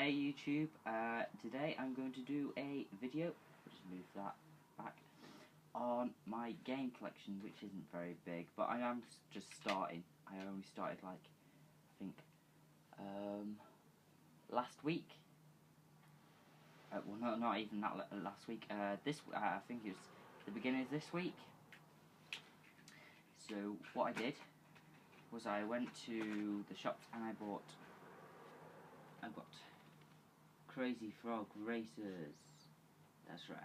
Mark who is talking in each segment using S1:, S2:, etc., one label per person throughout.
S1: Hey YouTube, today I'm going to do a video, just move that back, on my game collection, which isn't very big, but I am just starting. I only started I think, last week. Well, no, not even that last week. I think it was the beginning of this week. So what I did was I went to the shops and I got Crazy Frog Racers. That's right.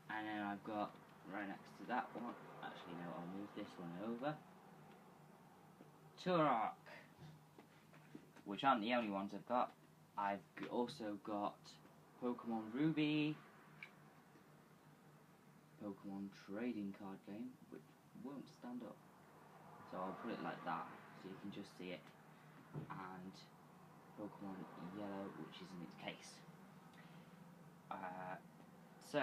S1: And then I've got right next to that one. Actually, no, I'll move this one over. Turok, which aren't the only ones I've got. I've also got Pokemon Ruby, Pokemon Trading Card Game, which won't stand up. So I'll put it like that, so you can just see it. And Pokemon Yellow, which is in its case. So,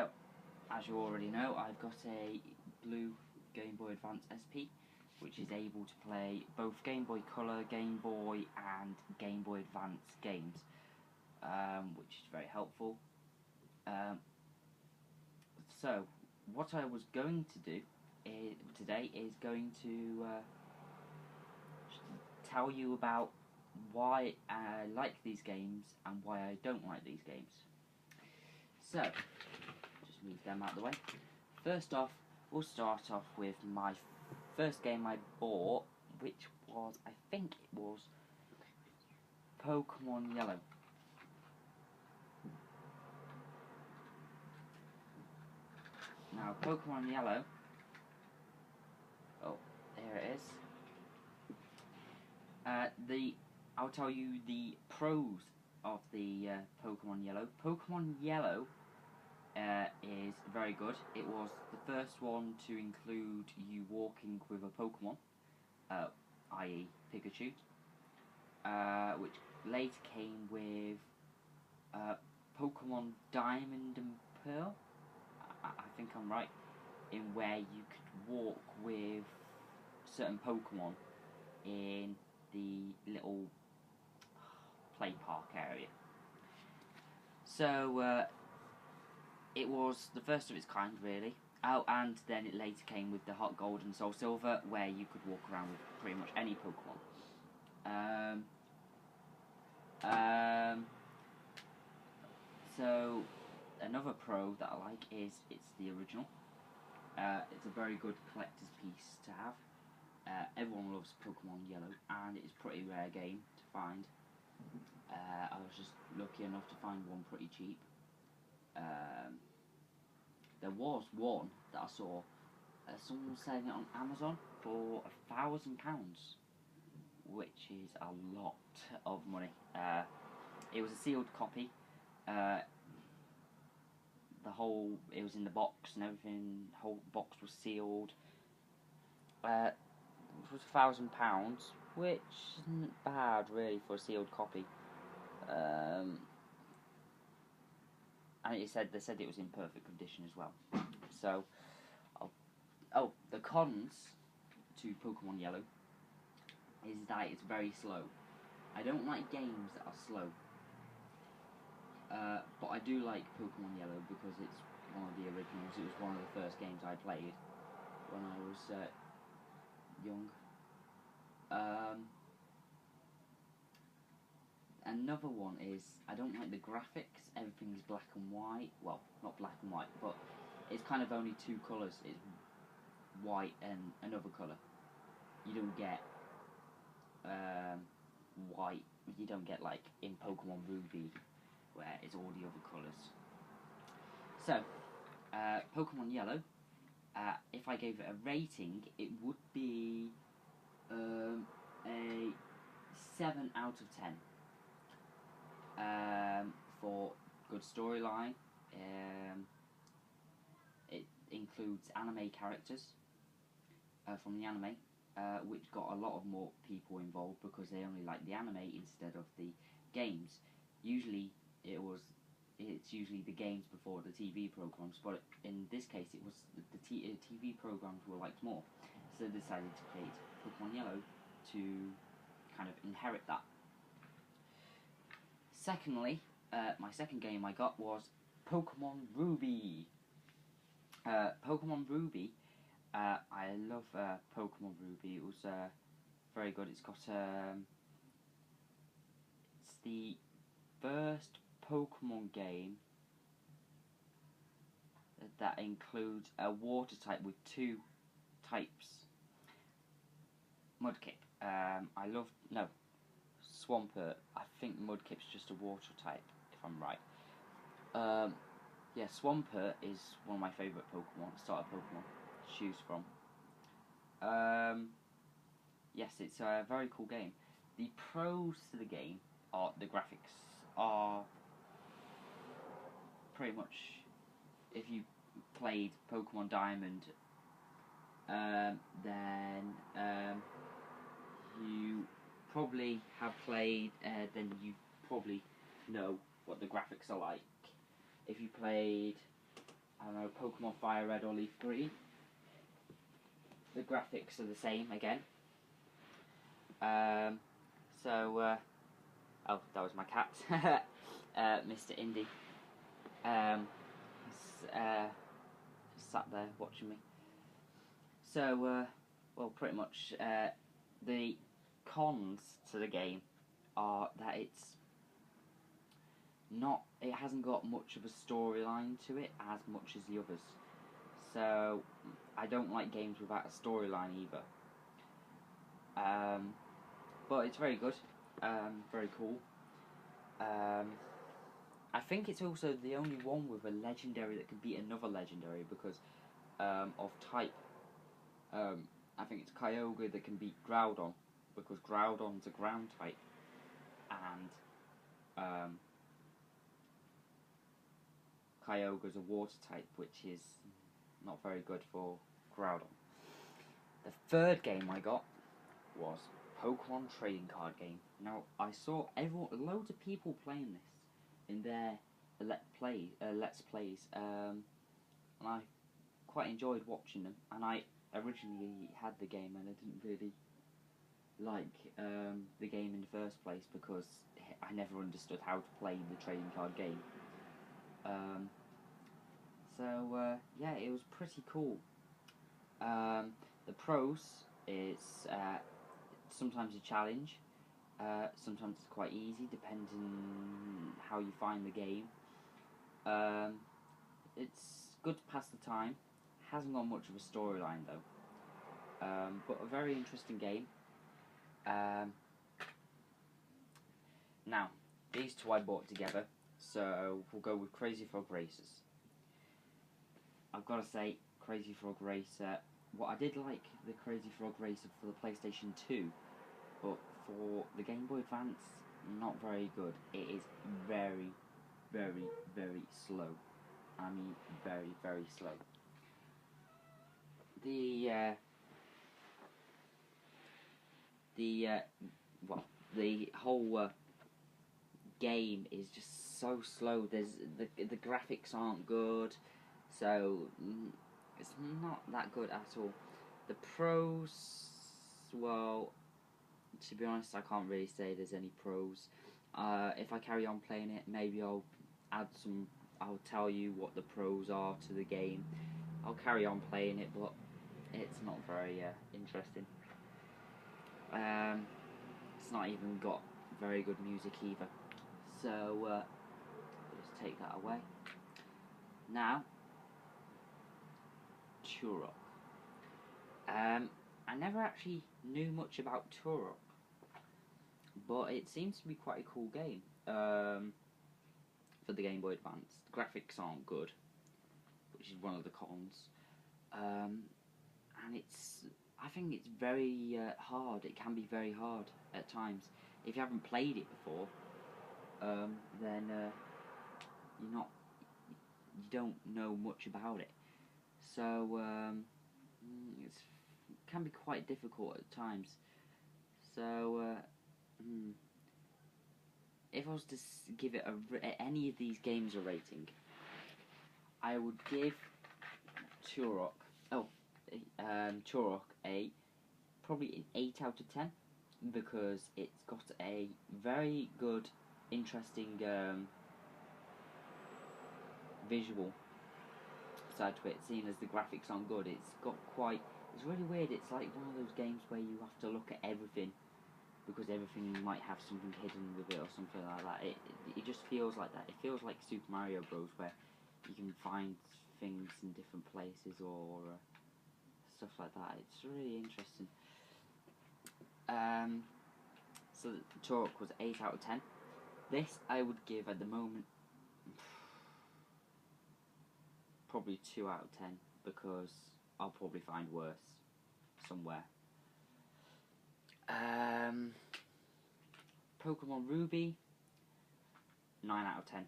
S1: as you already know, I've got a blue Game Boy Advance SP, which is able to play both Game Boy Color, Game Boy, and Game Boy Advance games, which is very helpful. So, what I was going to do today is going to tell you about why I like these games and why I don't like these games. So, just move them out of the way. First off, we'll start off with my first game I bought, which was, I think it was Pokemon Yellow. Now, Pokemon Yellow, oh, there it is. I'll tell you the pros of the Pokemon Yellow. Pokemon Yellow is very good. It was the first one to include you walking with a Pokemon, i.e. Pikachu, which later came with Pokemon Diamond and Pearl, I think I'm right, in where you could walk with certain Pokemon in the little play park area. So it was the first of its kind, really. Oh, and then it later came with the Hot Gold and Soul Silver, where you could walk around with pretty much any Pokemon. So another pro that I like is it's the original. It's a very good collector's piece to have. Everyone loves Pokemon Yellow, and it's a pretty rare game to find. I was just lucky enough to find one pretty cheap. There was one that I saw, someone was selling it on Amazon for £1,000, which is a lot of money. It was a sealed copy. It was in the box and everything. The whole box was sealed. It was £1,000, which isn't bad really for a sealed copy. And they said it was in perfect condition as well. So, the cons to Pokemon Yellow is that it's very slow. I don't like games that are slow. But I do like Pokemon Yellow because it's one of the originals. It was one of the first games I played when I was young. Another one is, I don't like the graphics. Everything's black and white. Well, not black and white, but it's kind of only two colours. It's white and another colour. You don't get white. You don't get like in Pokemon Ruby, where it's all the other colours. So, Pokemon Yellow, if I gave it a rating, it would be a 7 out of 10. For good storyline. It includes anime characters from the anime, which got a lot of more people involved because they only like the anime instead of the games. Usually it's usually the games before the TV programs, but in this case it was the TV programs were liked more, so they decided to create Pokemon Yellow to kind of inherit that. Secondly, my second game I got was Pokemon Ruby. Pokemon Ruby, I love Pokemon Ruby. It was very good. It's the first Pokemon game that includes a water type with two types. Mudkip. Swampert. I think Mudkip's just a water type, if I'm right. Yeah, Swampert is one of my favourite Pokemon, starter Pokemon to choose from. Yes, it's a very cool game. The pros to the game are the graphics are pretty much, if you played Pokemon Diamond, then you probably have played, then you probably know what the graphics are like. If you played, I don't know, Pokemon Fire Red or Leaf Green, the graphics are the same again. Oh, that was my cat, Mr. Indy. Sat there watching me. So, well, pretty much, the cons to the game are that it hasn't got much of a storyline to it as much as the others. So, I don't like games without a storyline either. But it's very good, very cool. I think it's also the only one with a legendary that can beat another legendary because of type. I think it's Kyogre that can beat Groudon because Groudon's a ground type, and Kyogre's a water type, which is not very good for Groudon. The third game I got was Pokemon Trading Card Game. Now, I saw loads of people playing this in their Let's Plays, and I quite enjoyed watching them. And I originally had the game, and I didn't really like the game in the first place because I never understood how to play the trading card game. Yeah, it was pretty cool. The pros is sometimes a challenge, sometimes it's quite easy depending how you find the game. It's good to pass the time, hasn't got much of a storyline though, but a very interesting game. Now, these two I bought together, so we'll go with Crazy Frog Racers. I've got to say, Crazy Frog Racer, what I did like the Crazy Frog Racer for the PlayStation 2, but for the Game Boy Advance, not very good. It is very, very, very slow. I mean, very, very slow. The whole game is just so slow. The graphics aren't good, so it's not that good at all. The pros, well, to be honest, I can't really say there's any pros. If I carry on playing it, maybe I'll tell you what the pros are to the game. I'll carry on playing it, but it's not very interesting. It's not even got very good music either. So, just take that away. Now, Turok. I never actually knew much about Turok, but it seems to be quite a cool game for the Game Boy Advance. The graphics aren't good, which is one of the cons, and I think it's very hard. It can be very hard at times. If you haven't played it before, then you don't know much about it. So it can be quite difficult at times. So if I was to give it any of these games a rating, I would give Turok probably an 8 out of 10 because it's got a very good interesting visual side to it, seeing as the graphics aren't good. It's really weird. It's like one of those games where you have to look at everything, because everything might have something hidden with it or something like that. It just feels like that. It feels like Super Mario Bros. Where you can find things in different places or stuff like that. It's really interesting. So the Turok was 8 out of 10. This I would give at the moment probably 2 out of 10, because I'll probably find worse somewhere. Pokemon Ruby, 9 out of 10.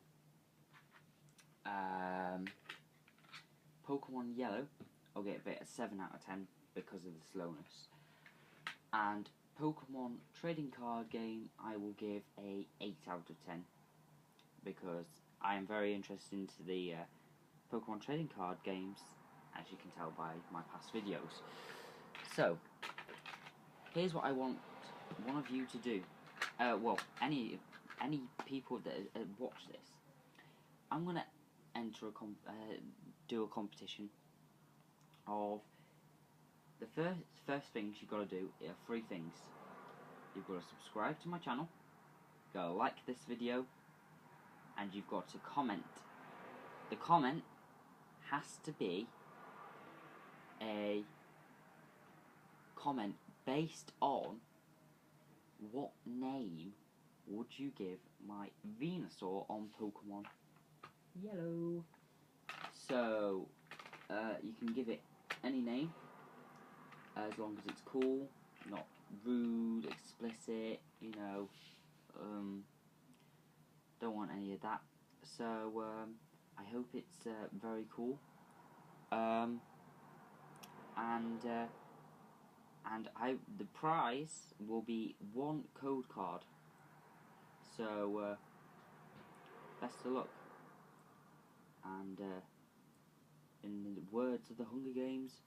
S1: Pokemon Yellow, I'll give it a 7 out of 10 because of the slowness. And Pokemon Trading Card Game, I will give a 8 out of 10 because I am very interested into the Pokemon Trading Card games, as you can tell by my past videos. So, here's what I want one of you to do. Well, any people that watch this, I'm gonna enter do a competition of the first things you've got to do are 3 things. You've got to subscribe to my channel, you've got to like this video, and you've got to comment. The comment has to be a comment based on what name would you give my Venusaur on Pokemon Yellow. So, you can give it any name, as long as it's cool, not rude, explicit, you know, don't want any of that. So, I hope it's very cool. The prize will be 1 code card. So, best of luck. And in the words of the Hunger Games,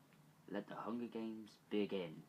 S1: let the Hunger Games begin.